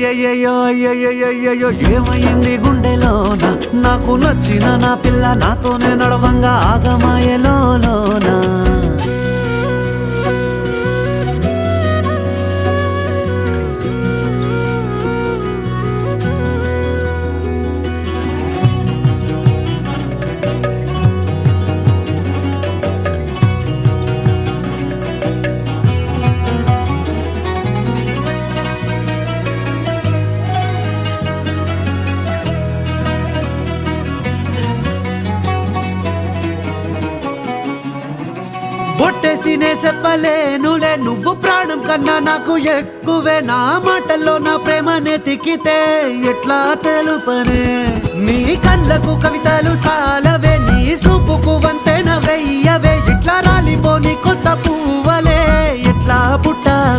అయ్యయ్యో అయ్యయ్యో ఏమైంది గుండెలోన నాకు నచ్చిన నా పిల్ల నాతోనే నడవంగా ఆగమాయలోనా బొట్టేసినే చెప్పలేనులే నువ్వు ప్రాణం కన్నా నాకు ఎక్కువే నా మాటల్లో నా ప్రేమనే తిక్కితే ఎట్లా తెలుపనే నీ కళ్ళకు కవితలు సాలవే నీ సూపుకు వంతెన వెయ్యవే ఇట్లా రాలిపోని కొత్త పువ్వలే ఎట్లా పుట్టావే